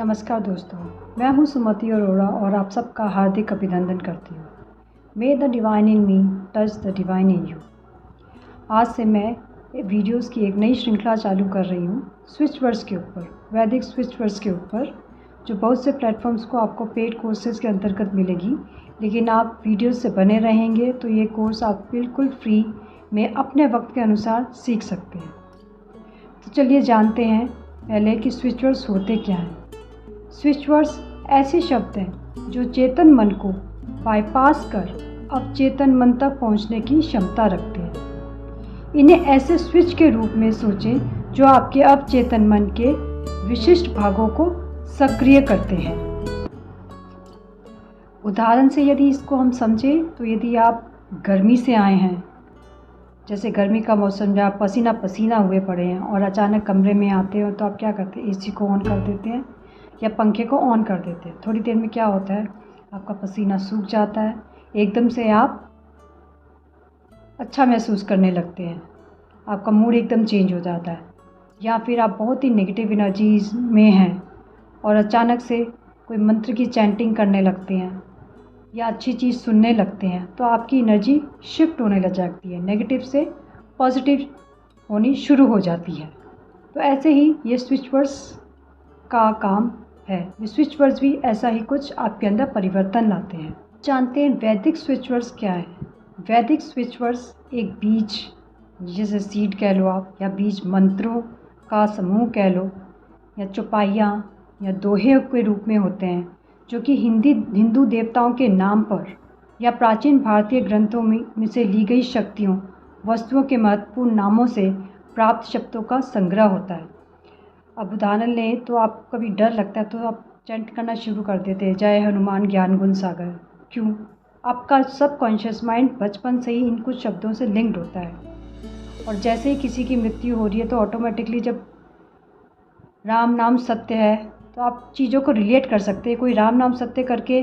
नमस्कार दोस्तों, मैं हूं सुमति अरोड़ा और आप सबका हार्दिक अभिनंदन करती हूं। मे the divine in me touch the divine in you. आज से मैं वीडियोस की एक नई श्रृंखला चालू कर रही हूं स्विच वर्ड्स के ऊपर, वैदिक स्विच वर्ड्स के ऊपर, जो बहुत से प्लेटफॉर्म्स को आपको पेड कोर्सेज़ के अंतर्गत मिलेगी। लेकिन आप वीडियोस से बने रहेंगे तो ये कोर्स आप बिल्कुल फ्री में अपने वक्त के अनुसार सीख सकते हैं। तो चलिए जानते हैं पहले कि स्विच वर्ड्स होते क्या हैं। स्विच वर्ड्स ऐसे शब्द हैं जो चेतन मन को बाईपास कर अवचेतन मन तक पहुंचने की क्षमता रखते हैं। इन्हें ऐसे स्विच के रूप में सोचें जो आपके अवचेतन मन के विशिष्ट भागों को सक्रिय करते हैं। उदाहरण से यदि इसको हम समझें तो यदि आप गर्मी से आए हैं, जैसे गर्मी का मौसम जहाँ पसीना पसीना हुए पड़े हैं और अचानक कमरे में आते हो तो आप क्या करते हैं, एसी को ऑन कर देते हैं या पंखे को ऑन कर देते हैं। थोड़ी देर में क्या होता है, आपका पसीना सूख जाता है, एकदम से आप अच्छा महसूस करने लगते हैं, आपका मूड एकदम चेंज हो जाता है। या फिर आप बहुत ही नेगेटिव एनर्जीज में हैं और अचानक से कोई मंत्र की चैंटिंग करने लगते हैं या अच्छी चीज़ सुनने लगते हैं तो आपकी एनर्जी शिफ्ट होने लग जाती है, नेगेटिव से पॉजिटिव होनी शुरू हो जाती है। तो ऐसे ही ये स्विच वर्ड्स का काम है। ये स्विच वर्ड्स भी ऐसा ही कुछ आपके अंदर परिवर्तन लाते हैं। जानते हैं वैदिक स्विच वर्ड्स क्या है। वैदिक स्विच वर्ड्स एक बीज, जैसे सीड कह लो आप, या बीज मंत्रों का समूह कह लो, या चौपाइयाँ या दोहे के रूप में होते हैं, जो कि हिंदू देवताओं के नाम पर या प्राचीन भारतीय ग्रंथों में से ली गई शक्तियों, वस्तुओं के महत्वपूर्ण नामों से प्राप्त शब्दों का संग्रह होता है। अब उदाहरण लें तो आपको कभी डर लगता है तो आप चैंट करना शुरू कर देते हैं, जय हनुमान ज्ञान गुण सागर। क्यों? आपका सबकॉन्शियस माइंड बचपन से ही इन कुछ शब्दों से लिंक्ड होता है। और जैसे ही किसी की मृत्यु हो रही है तो ऑटोमेटिकली जब राम नाम सत्य है तो आप चीज़ों को रिलेट कर सकते हैं। कोई राम नाम सत्य करके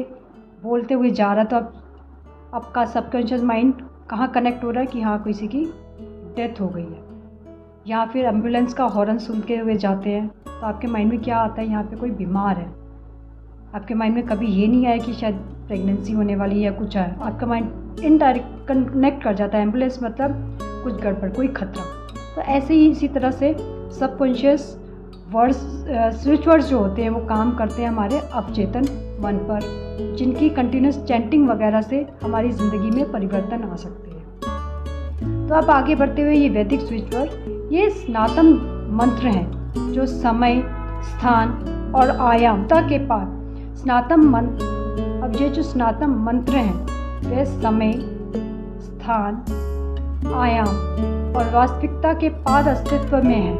बोलते हुए जा रहा है तो आपका सबकॉन्शियस माइंड कहाँ कनेक्ट हो रहा है कि हाँ किसी की डेथ हो गई है। या फिर एम्बुलेंस का हॉर्न सुनते हुए जाते हैं तो आपके माइंड में क्या आता है, यहाँ पे कोई बीमार है। आपके माइंड में कभी ये नहीं आया कि शायद प्रेगनेंसी होने वाली है या कुछ है। आपका माइंड इनडायरेक्ट कनेक्ट कर जाता है, एम्बुलेंस मतलब कुछ गड़बड़, कोई खतरा। तो ऐसे ही इसी तरह से सबकॉन्शियस वर्ड्स, स्विच वर्ड्स जो होते हैं वो काम करते हैं हमारे अवचेतन मन पर, जिनकी कंटिन्यूस चैंटिंग वगैरह से हमारी ज़िंदगी में परिवर्तन आ सकते हैं। तो अब आगे बढ़ते हुए ये वैदिक स्विच वर्ड ये सनातन मंत्र हैं जो समय, स्थान और आयामता के पार सनातन मंत्र। अब ये जो सनातन मंत्र हैं वे समय, स्थान, आयाम और वास्तविकता के पार अस्तित्व में हैं।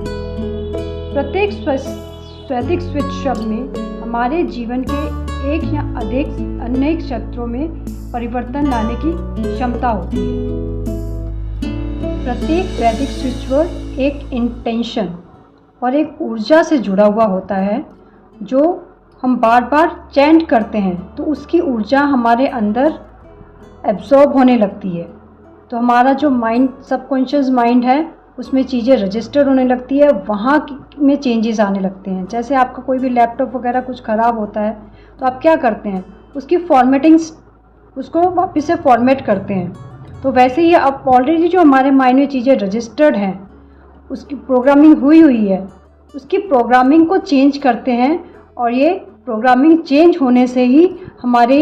प्रत्येक वैदिक स्विच शब्द में हमारे जीवन के एक या अधिक अनेक क्षेत्रों में परिवर्तन लाने की क्षमता होती है। प्रत्येक वैदिक स्विच वर्ड एक इंटेंशन और एक ऊर्जा से जुड़ा हुआ होता है जो हम बार बार चैंट करते हैं तो उसकी ऊर्जा हमारे अंदर एब्जॉर्ब होने लगती है। तो हमारा जो माइंड, सबकॉन्शियस माइंड है, उसमें चीज़ें रजिस्टर होने लगती है, वहाँ में चेंजेस आने लगते हैं। जैसे आपका कोई भी लैपटॉप वगैरह कुछ ख़राब होता है तो आप क्या करते हैं, उसकी फॉर्मेटिंग, उसको वापस से फॉर्मेट करते हैं। तो वैसे ही अब ऑलरेडी जो हमारे माइंड में चीज़ें रजिस्टर्ड हैं, उसकी प्रोग्रामिंग हुई है, उसकी प्रोग्रामिंग को चेंज करते हैं और ये प्रोग्रामिंग चेंज होने से ही हमारे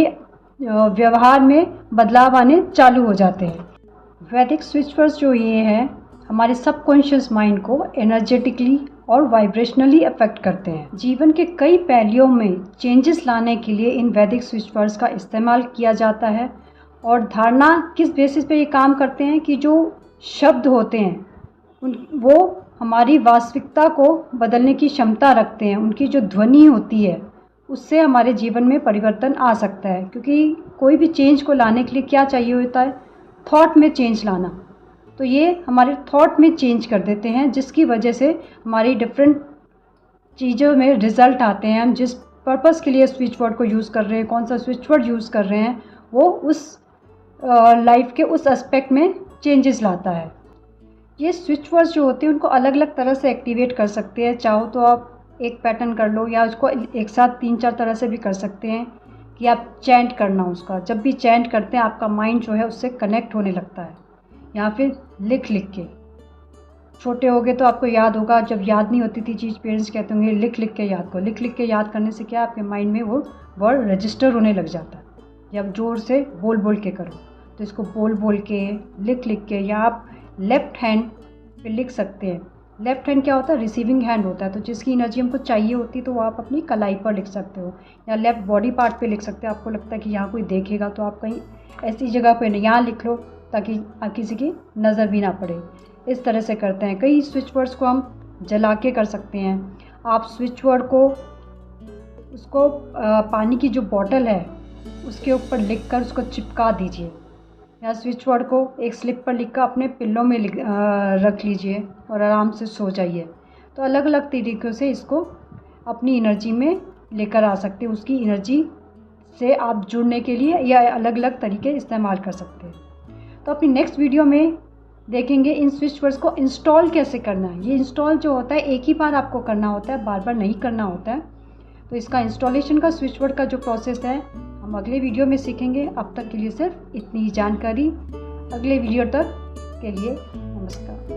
व्यवहार में बदलाव आने चालू हो जाते हैं। वैदिक स्विच वर्ड्स जो ये है हमारे सबकॉन्शियस माइंड को एनर्जेटिकली और वाइब्रेशनली अफेक्ट करते हैं। जीवन के कई पहलुओं में चेंजेस लाने के लिए इन वैदिक स्विच वर्ड्स का इस्तेमाल किया जाता है। और धारणा किस बेसिस पे ये काम करते हैं कि जो शब्द होते हैं वो हमारी वास्तविकता को बदलने की क्षमता रखते हैं। उनकी जो ध्वनि होती है उससे हमारे जीवन में परिवर्तन आ सकता है, क्योंकि कोई भी चेंज को लाने के लिए क्या चाहिए होता है, थॉट में चेंज लाना। तो ये हमारे थॉट में चेंज कर देते हैं, जिसकी वजह से हमारी डिफरेंट चीज़ों में रिज़ल्ट आते हैं। हम जिस पर्पस के लिए स्विच वर्ड को यूज़ कर रहे हैं, कौन सा स्विच वर्ड यूज़ कर रहे हैं, वो उस लाइफ के उस एस्पेक्ट में चेंजेस लाता है। ये स्विच वर्ड्स जो होते हैं उनको अलग अलग तरह से एक्टिवेट कर सकते हैं। चाहो तो आप एक पैटर्न कर लो, या उसको एक साथ 3-4 तरह से भी कर सकते हैं कि आप चैंट करना उसका। जब भी चैंट करते हैं आपका माइंड जो है उससे कनेक्ट होने लगता है। या फिर लिख लिख के, छोटे हो गए तो आपको याद होगा, जब याद नहीं होती थी चीज़ पेरेंट्स कहते होंगे लिख लिख के याद करो। लिख लिख के याद करने से क्या आपके माइंड में वो वर्ड रजिस्टर होने लग जाता है। या आप ज़ोर से बोल बोल के करो, तो इसको बोल बोल के, लिख लिख के, या आप लेफ़्ट हैंड पे लिख सकते हैं। लेफ़्ट हैंड क्या होता है, रिसीविंग हैंड होता है, तो जिसकी एनर्जी हमको चाहिए होती है तो वो आप अपनी कलाई पर लिख सकते हो, या लेफ़्ट बॉडी पार्ट पे लिख सकते हो। आपको लगता है कि यहाँ कोई देखेगा तो आप कहीं ऐसी जगह पे नहीं, यहाँ लिख लो ताकि किसी की नज़र भी ना पड़े। इस तरह से करते हैं। कई स्विच वर्ड्स को हम जला के कर सकते हैं। आप स्विच वर्ड को उसको पानी की जो बॉटल है उसके ऊपर लिख कर उसको चिपका दीजिए, या स्विच वर्ड को एक स्लिप पर लिख कर अपने पिल्लों में रख लीजिए और आराम से सो जाइए। तो अलग अलग तरीक़ों से इसको अपनी एनर्जी में लेकर आ सकते हैं। उसकी एनर्जी से आप जुड़ने के लिए या अलग अलग तरीके इस्तेमाल कर सकते हैं। तो अपनी नेक्स्ट वीडियो में देखेंगे इन स्विच वर्ड्स को इंस्टॉल कैसे करना है। ये इंस्टॉल जो होता है एक ही बार आपको करना होता है, बार बार नहीं करना होता है। तो इसका इंस्टॉलेशन का स्विच वर्ड का जो प्रोसेस है हम अगले वीडियो में सीखेंगे। अब तक के लिए सिर्फ इतनी ही जानकारी। अगले वीडियो तक के लिए नमस्कार।